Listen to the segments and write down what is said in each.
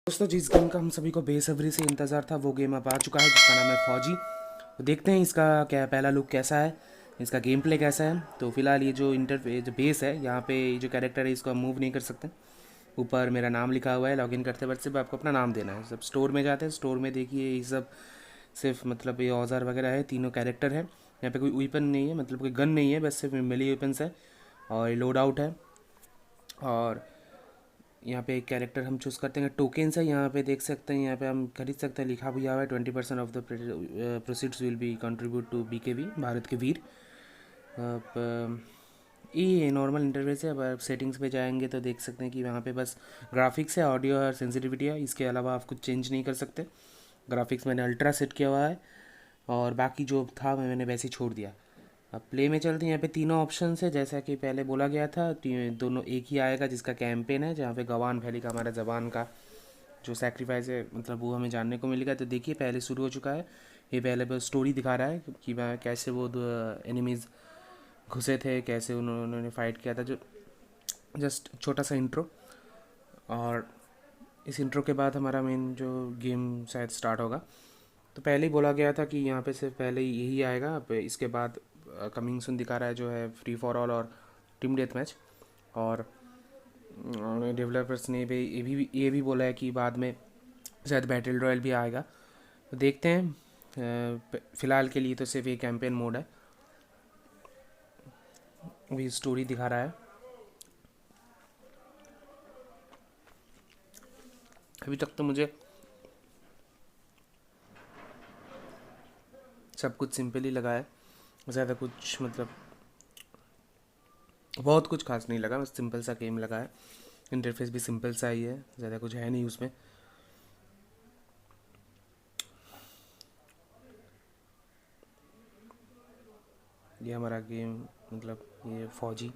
दोस्तों, जिस गेम का हम सभी को बेसब्री से इंतज़ार था वो गेम अब आ चुका है जिसका नाम है फौजी। तो देखते हैं इसका क्या पहला लुक कैसा है, इसका गेम प्ले कैसा है। तो फिलहाल ये जो इंटरफेस जो बेस है, यहाँ पे ये जो कैरेक्टर है इसको हम मूव नहीं कर सकते। ऊपर मेरा नाम लिखा हुआ है, लॉगिन करते वक्त सिर्फ आपको अपना नाम देना है। सब स्टोर में जाते हैं, स्टोर में देखिए ये सब सिर्फ मतलब ये औजार वगैरह है, तीनों कैरेक्टर है। यहाँ पे कोई वेपन नहीं है, मतलब कोई गन नहीं है, बस सिर्फ मेली वेपन्स है और लोड आउट है। और यहाँ पे एक कैरेक्टर हम चूज़ करते हैं, टोकन्स है यहाँ पे देख सकते हैं, यहाँ पे हम खरीद सकते हैं, लिखा भी हुआ है 20% of the proceeds will be contribute to BKV, Bharat Ke Veer. अब ये नॉर्मल इंटरफेस है। अब आप सेटिंग्स पे जाएंगे तो देख सकते हैं कि वहाँ पे बस ग्राफिक्स है, ऑडियो और सेंसिटिविटी है, इसके अलावा आप कुछ चेंज नहीं कर सकते। ग्राफिक्स मैंने अल्ट्रा सेट किया हुआ है और बाकी जो था मैंने वैसे ही छोड़ दिया। अब प्ले में चलते हैं। यहाँ पे तीनों ऑप्शन है जैसा कि पहले बोला गया था, दोनों एक ही आएगा जिसका कैंपेन है, जहाँ पे गवान वैली का हमारा जवान का जो सेक्रीफाइस है मतलब वो हमें जानने को मिलेगा। तो देखिए पहले शुरू हो चुका है। ये पहले बस स्टोरी दिखा रहा है कि वह कैसे वो एनिमीज़ घुसे थे, कैसे उन्होंने फाइट किया था, जो जस्ट छोटा सा इंट्रो। और इस इंट्रो के बाद हमारा मेन जो गेम शायद स्टार्ट होगा। तो पहले ही बोला गया था कि यहाँ पे सिर्फ पहले ही यही आएगा। अब इसके बाद कमिंग सुन दिखा रहा है जो है फ्री फॉर ऑल और टीम डेथ मैच। और डेवलपर्स ने भी ये भी बोला है कि बाद में शायद बैटल रॉयल भी आएगा। तो देखते हैं। फ़िलहाल के लिए तो सिर्फ ये कैंपेन मोड है, अभी स्टोरी दिखा रहा है। अभी तक तो मुझे सब कुछ सिंपल ही लगा है, ज़्यादा कुछ मतलब बहुत कुछ खास नहीं लगा, बस सिंपल सा गेम लगा है। इंटरफेस भी सिंपल सा ही है, ज़्यादा कुछ है नहीं उसमें। ये हमारा गेम मतलब ये फौजी।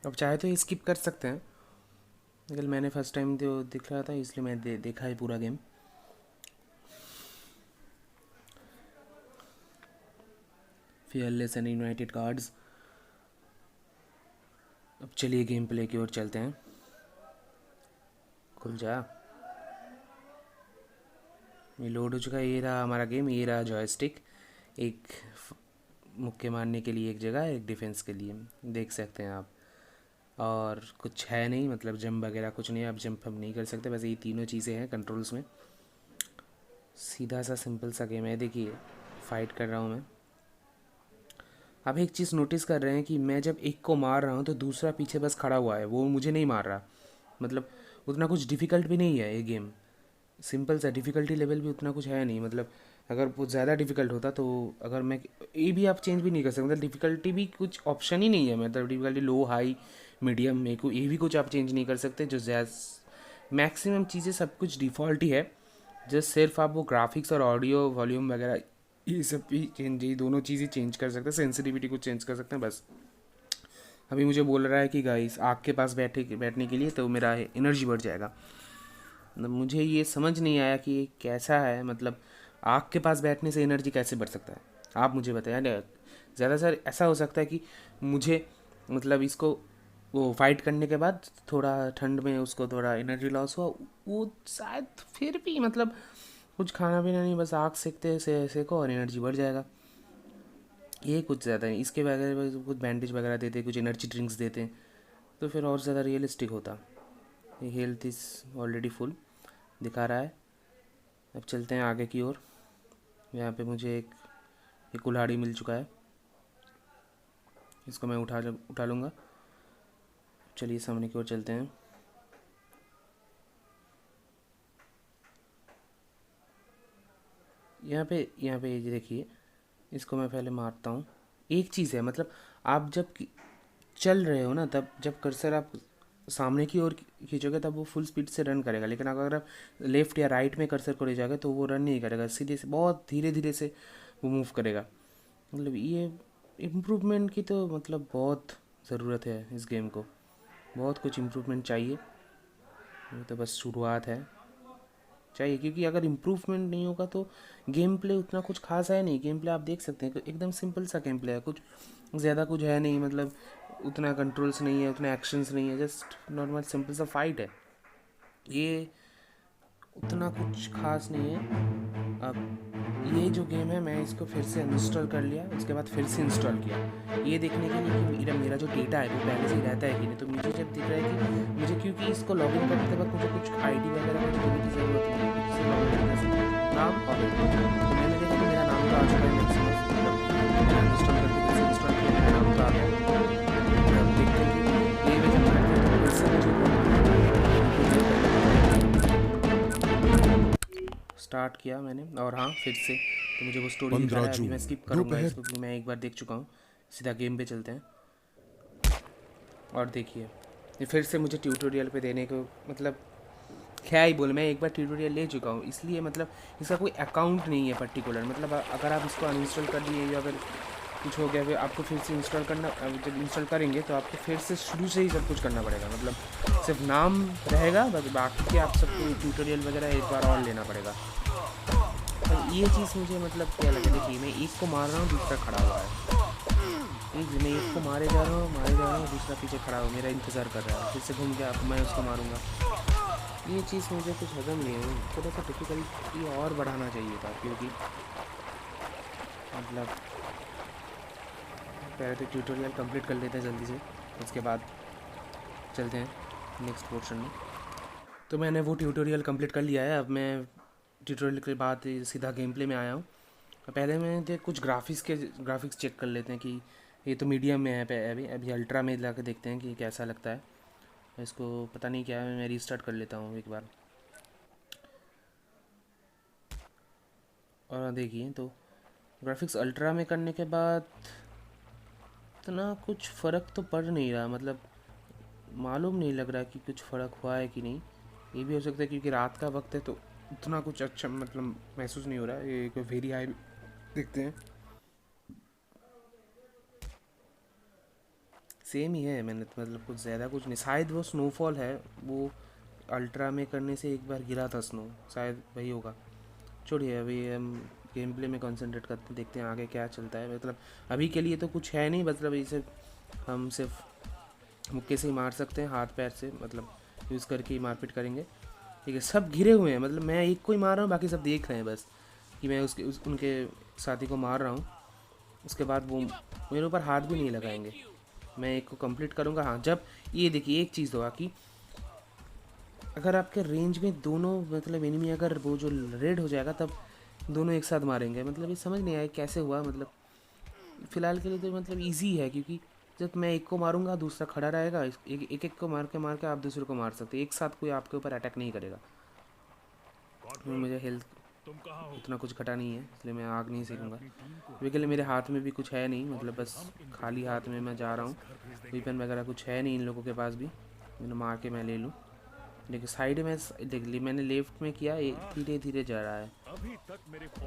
अब चाहे तो ये स्किप कर सकते हैं, लेकिन मैंने फर्स्ट टाइम जो दिख रहा था इसलिए मैं देखा है पूरा game. Fearless and United cards. अब चलिए गेम प्ले की ओर चलते हैं। खुल जा। ये लोड हो चुका है, ये रहा हमारा गेम, ये रहा जॉयस्टिक। एक मुक्के मारने के लिए एक जगह, एक डिफेंस के लिए, देख सकते हैं आप। और कुछ है नहीं, मतलब जंप वगैरह कुछ नहीं है, आप जंप हम नहीं कर सकते, बस ये तीनों चीज़ें हैं कंट्रोल्स में। सीधा सा सिंपल सा गेम है। देखिए फाइट कर रहा हूँ मैं। आप एक चीज़ नोटिस कर रहे हैं कि मैं जब एक को मार रहा हूँ तो दूसरा पीछे बस खड़ा हुआ है, वो मुझे नहीं मार रहा। मतलब उतना कुछ डिफ़िकल्ट भी नहीं है ये गेम, सिंपल सा। डिफ़िकल्टी लेवल भी उतना कुछ है नहीं, मतलब अगर बहुत ज़्यादा डिफ़िकल्ट होता तो अगर मैं ये भी आप चेंज भी नहीं कर सकते, मतलब डिफ़िकल्टी भी कुछ ऑप्शन ही नहीं है। मतलब डिफ़िकल्टी लो हाई मीडियम में को ये भी कुछ आप चेंज नहीं कर सकते। जो मैक्सिमम चीज़ें सब कुछ डिफ़ॉल्ट ही है। जस्ट सिर्फ आप वो ग्राफिक्स और ऑडियो वॉल्यूम वगैरह ये सब भी चेंज, ये दोनों चीज़ें चेंज कर सकते हैं, सेंसिटिविटी को चेंज कर सकते हैं बस। अभी मुझे बोल रहा है कि गाइस आग के पास बैठने के लिए तो मेरा एनर्जी बढ़ जाएगा। मतलब मुझे ये समझ नहीं आया कि ये कैसा है, मतलब आग के पास बैठने से एनर्जी कैसे बढ़ सकता है, आप मुझे बताएं। ज़्यादातर ऐसा हो सकता है कि मुझे मतलब इसको वो फाइट करने के बाद थोड़ा ठंड में उसको थोड़ा एनर्जी लॉस हुआ, वो शायद फिर भी मतलब कुछ खाना पीना नहीं, बस आग सेकते से सेको और एनर्जी बढ़ जाएगा। ये कुछ ज़्यादा नहीं, इसके वगैरह कुछ बैंडेज वगैरह देते, कुछ एनर्जी ड्रिंक्स देते हैं तो फिर और ज़्यादा रियलिस्टिक होता। ये हेल्थ इज़ ऑलरेडी फुल दिखा रहा है। अब चलते हैं आगे की ओर। यहाँ पे मुझे एक कुल्हाड़ी मिल चुका है, इसको मैं उठा लूँगा। चलिए सामने की ओर चलते हैं। यहाँ पे ये देखिए, इसको मैं पहले मारता हूँ। एक चीज़ है, मतलब आप जब चल रहे हो ना, तब जब कर्सर आप सामने की ओर खींचोगे तब वो फुल स्पीड से रन करेगा, लेकिन अगर आप लेफ़्ट या राइट में कर्सर को ले जाओगे तो वो रन नहीं करेगा, सीधे से बहुत धीरे धीरे से वो मूव करेगा। मतलब ये इम्प्रूवमेंट की तो मतलब बहुत ज़रूरत है इस गेम को, बहुत कुछ इम्प्रूवमेंट चाहिए। ये तो बस शुरुआत है। चाहिए, क्योंकि अगर इम्प्रूवमेंट नहीं होगा तो गेम प्ले उतना कुछ खास है नहीं। गेम प्ले आप देख सकते हैं कि एकदम सिंपल सा गेम प्ले है, कुछ ज़्यादा कुछ है नहीं, मतलब उतना कंट्रोल्स नहीं है, उतना एक्शंस नहीं है, जस्ट नॉर्मल सिंपल सा फाइट है। ये उतना कुछ खास नहीं है। अब ये जो गेम है, मैं इसको फिर से अनइंस्टॉल कर लिया, उसके बाद फिर से इंस्टॉल किया, ये देखने के लिए कि मेरा जो डेटा है वो पहले से ही रहता है कि नहीं। तो मुझे जब दिख रहा है कि मुझे, क्योंकि इसको लॉगिन करते वक्त मुझे कुछ आईडी वगैरह कुछ देने की ज़रूरत नहीं है, इससे लॉगिन करने से नाम और तो मैंने देखा कि मेरा नाम तो आ चुका है मैक्सिमम, मतलब मैंने अनइंस्टॉल करके फिर से इंस्टॉल किया, मेरा नाम तो आ गया। अब देखते हैं कि ये में जब करते हैं तो फिर से मुझे स्टार्ट किया मैंने, और हाँ फिर से तो मुझे वो स्टोरी दिखा रहा है। अभी मैं स्किप करूँगा इसको क्योंकि मैं एक बार देख चुका हूँ। सीधा गेम पे चलते हैं और देखिए ये फिर से मुझे ट्यूटोरियल पे देने को, मतलब क्या ही बोल, मैं एक बार ट्यूटोरियल ले चुका हूँ, इसलिए मतलब इसका कोई अकाउंट नहीं है पर्टिकुलर। मतलब अगर आप इसको अनइंस्टॉल कर दिए या अगर कुछ हो गया फिर आपको फिर से इंस्टॉल करना, जब इंस्टॉल करेंगे तो आपको फिर से शुरू से ही सब कुछ करना पड़ेगा। मतलब सिर्फ नाम रहेगा बस, बाकी के आप सबको ट्यूटोरियल वगैरह एक बार और लेना पड़ेगा। और ये चीज़ मुझे मतलब क्या लगा, देखिए मैं एक को मार रहा हूँ, दूसरा खड़ा हुआ है, मैं एक को मारे जा रहा हूँ, दूसरा पीछे खड़ा हो मेरा इंतज़ार कर रहा है, फिर से घूम के मैं उसको मारूंगा। ये चीज़ मुझे कुछ हजम नहीं है, थोड़ा सा डिफ़िकल्टी और बढ़ाना चाहिए था, क्योंकि मतलब पहले तो ट्यूटोरियल कंप्लीट कर लेते हैं जल्दी से, उसके बाद चलते हैं नेक्स्ट पोर्शन में। तो मैंने वो ट्यूटोरियल कंप्लीट कर लिया है, अब मैं ट्यूटोरियल के बाद सीधा गेम प्ले में आया हूँ। पहले मैं कुछ ग्राफिक्स चेक कर लेते हैं कि ये तो मीडियम में है, अभी अभी अल्ट्रा में ला के देखते हैं कि कैसा लगता है। इसको पता नहीं क्या है, मैं रीस्टार्ट कर लेता हूँ एक बार। और देखिए तो ग्राफिक्स अल्ट्रा में करने के बाद इतना कुछ फ़र्क तो पड़ नहीं रहा, मतलब मालूम नहीं लग रहा कि कुछ फ़र्क हुआ है कि नहीं। ये भी हो सकता है क्योंकि रात का वक्त है तो उतना कुछ अच्छा मतलब महसूस नहीं हो रहा है। ये वेरी हाई देखते हैं, सेम ही है। मैंने तो मतलब कुछ ज़्यादा कुछ नहीं, शायद वो स्नोफॉल है, वो अल्ट्रा में करने से एक बार गिरा था स्नो, शायद वही होगा। छोड़िए, अभी हम गेम प्ले में कंसंट्रेट करते हैं, देखते हैं आगे क्या चलता है। मतलब अभी के लिए तो कुछ है नहीं, मतलब इसे हम सिर्फ मुक्के से ही मार सकते हैं, हाथ पैर से मतलब यूज़ करके ही मारपीट करेंगे। ठीक है, सब घिरे हुए हैं, मतलब मैं एक को ही मार रहा हूँ, बाकी सब देख रहे हैं बस कि मैं उनके साथी को मार रहा हूँ। उसके बाद वो मेरे ऊपर हाथ भी नहीं लगाएंगे। मैं एक को कंप्लीट करूँगा। हाँ, जब ये देखिए एक चीज़ होगा कि अगर आपके रेंज में दोनों मतलब एनिमी अगर वो जो रेड हो जाएगा तब दोनों एक साथ मारेंगे। मतलब ये समझ नहीं आया कैसे हुआ, मतलब फ़िलहाल के लिए तो मतलब इजी है, क्योंकि जब मैं एक को मारूंगा दूसरा खड़ा रहेगा, एक एक को मार के आप दूसरे को मार सकते हैं, एक साथ कोई आपके ऊपर अटैक नहीं करेगा। मुझे हेल्थ उतना कुछ घटा नहीं है, इसलिए मैं आग नहीं सेकूँगा। अभी के लिए मेरे हाथ में भी कुछ है नहीं, मतलब बस खाली हाथ में मैं जा रहा हूँ, वेपन वगैरह कुछ है नहीं इन लोगों के पास भी, मैंने मार के मैं ले लूँ। देखिए साइड में देख ली मैंने, लेफ्ट में किया, धीरे धीरे जा रहा है,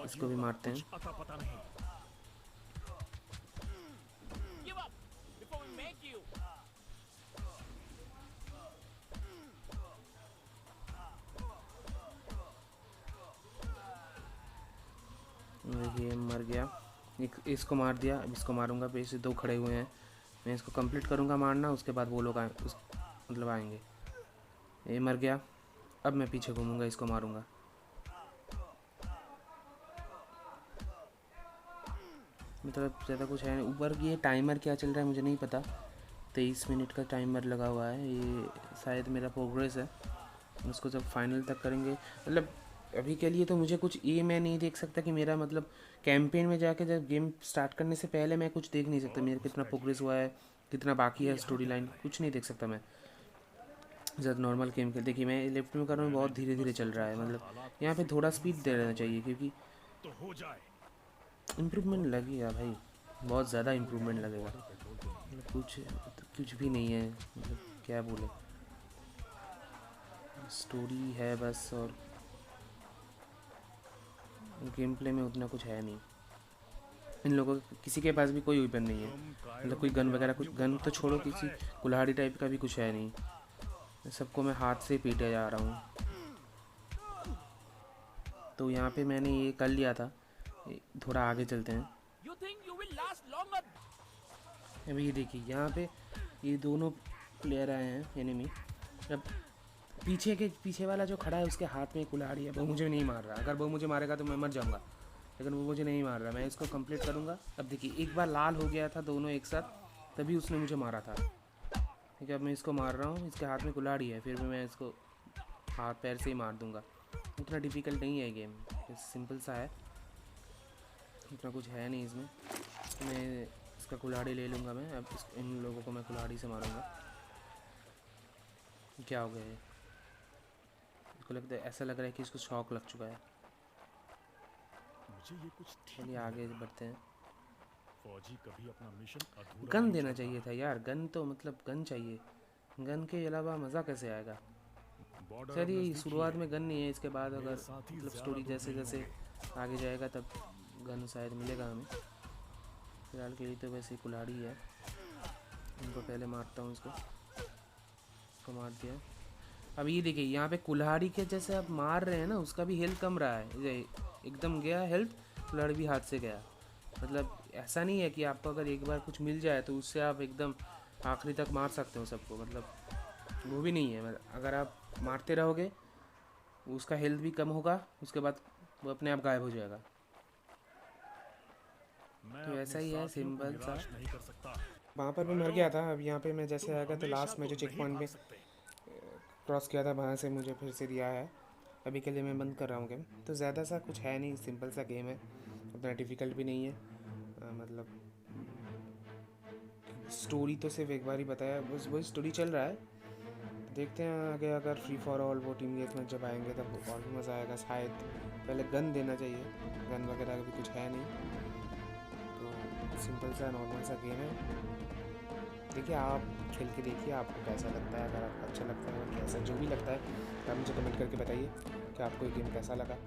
इसको भी मारते हैं। देखिए मर गया, इसको मार दिया, अब इसको मारूंगा, फिर से दो खड़े हुए हैं, मैं इसको कंप्लीट करूंगा मारना, उसके बाद वो लोग मतलब आएंगे। ये मर गया, अब मैं पीछे घूमूंगा, इसको मारूंगा। मतलब ज़्यादा कुछ है नहीं। ऊपर ये टाइमर क्या चल रहा है मुझे नहीं पता, 23 मिनट का टाइमर लगा हुआ है, ये शायद मेरा प्रोग्रेस है, उसको जब फाइनल तक करेंगे। मतलब अभी के लिए तो मुझे कुछ ये मैं नहीं देख सकता कि मेरा मतलब कैंपेन में जाके जब गेम स्टार्ट करने से पहले मैं कुछ देख नहीं सकता मेरा कितना प्रोग्रेस हुआ है, कितना बाकी है स्टोरी लाइन, कुछ नहीं देख सकता मैं जब नॉर्मल गेम के। देखिए मैं लेफ्ट में कर रहा हूँ, बहुत धीरे धीरे चल रहा है, मतलब यहाँ पे थोड़ा स्पीड दे देना चाहिए, क्योंकि इम्प्रूवमेंट लगेगा भाई, बहुत ज़्यादा इम्प्रूवमेंट लगेगा। मतलब कुछ भी नहीं है, मतलब क्या बोले, स्टोरी है बस, और गेम प्ले में उतना कुछ है नहीं। इन लोगों किसी के पास भी कोई वेपन नहीं है, मतलब कोई गन वगैरह, कुछ गन तो छोड़ो, किसी कुल्हाड़ी टाइप का भी कुछ है नहीं, सबको मैं हाथ से पीटे जा रहा हूँ। तो यहाँ पे मैंने ये कर लिया था। थोड़ा आगे चलते हैं। अभी ये देखिए यहाँ पे ये दोनों प्लेयर आए हैं एनिमी। अब पीछे वाला जो खड़ा है उसके हाथ में कुल्हाड़ी है, वो मुझे नहीं मार रहा। अगर वो मुझे मारेगा तो मैं मर जाऊँगा, लेकिन वो मुझे नहीं मार रहा। मैं इसको कंप्लीट करूँगा। अब देखिए एक बार लाल हो गया था दोनों एक साथ, तभी उसने मुझे मारा था। ठीक है, अब मैं इसको मार रहा हूँ। इसके हाथ में कुल्हाड़ी है, फिर भी मैं इसको हाथ पैर से ही मार दूँगा। इतना डिफ़िकल्ट नहीं है गेम, सिंपल सा है, इतना कुछ है नहीं इसमें। मैं इसका कुल्हाड़ी ले लूँगा। मैं अब इन लोगों को मैं कुल्हाड़ी से मारूँगा। क्या हो गया है? इसको लगता है, ऐसा लग रहा है कि इसको शॉक लग चुका है। मुझे ये कुछ चलिए आगे बढ़ते हैं। फौजी कभी अपना मिशन अधूरा गन नहीं देना छोड़ता। चाहिए था यार, गन तो मतलब गन चाहिए। गन के अलावा मज़ा कैसे आएगा? बॉर्डर चलिए नजदीक ही शुरुआत है। में गन नहीं है, इसके बाद मेरे अगर साथी मतलब ज्यादा स्टोरी दूर जैसे नहीं जैसे होंगे। आगे जाएगा तब गन शायद मिलेगा हमें। फिलहाल के लिए तो वैसे ही कुल्हाड़ी है। इनको पहले मारता हूँ। इसको मार दिया। अब ये देखिए यहाँ पे कुल्हाड़ी के जैसे आप मार रहे हैं ना, उसका भी हेल्थ कम रहा है। ये एकदम गया हेल्थ, कुल्हाड़ी भी हाथ से गया। मतलब ऐसा नहीं है कि आपको अगर एक बार कुछ मिल जाए तो उससे आप एकदम आखिरी तक मार सकते हो सबको, मतलब वो भी नहीं है। मतलब अगर आप मारते रहोगे उसका हेल्थ भी कम होगा, उसके बाद वो अपने आप गायब हो जाएगा। मैं तो अपने ऐसा ही है, साथियों को सिंपल सा। निराश नहीं कर सकता। वहाँ पर मैं मर राइडो, गया था। अब यहाँ पे मैं जैसे तुम आया तो हमेशा लास्ट में तो जो चेक नहीं पॉइंट भाग पे सकते। क्रॉस किया था, वहाँ से मुझे फिर से दिया है। अभी के लिए मैं बंद कर रहा हूँ गेम। तो ज़्यादा सा कुछ है नहीं, सिंपल सा गेम है, उतना डिफ़िकल्ट भी नहीं है। मतलब स्टोरी तो सिर्फ एक बार ही बताया, बस वही स्टोरी चल रहा है। देखते हैं आगे, अगर फ्री फॉर ऑल वो टीम डेथ मैच जब आएंगे तब और भी मज़ा आएगा शायद। पहले गन देना चाहिए, गन वगैरह अभी कुछ है नहीं। तो सिंपल सा नॉर्मल सा गेम है। देखिए आप खेल के देखिए आपको कैसा लगता है। अगर आपको अच्छा लगता है और कैसा जो भी लगता है तो आप मुझे कमेंट करके बताइए कि आपको ये गेम कैसा लगा।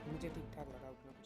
मुझे ठीक ठाक लगा, उतना कुछ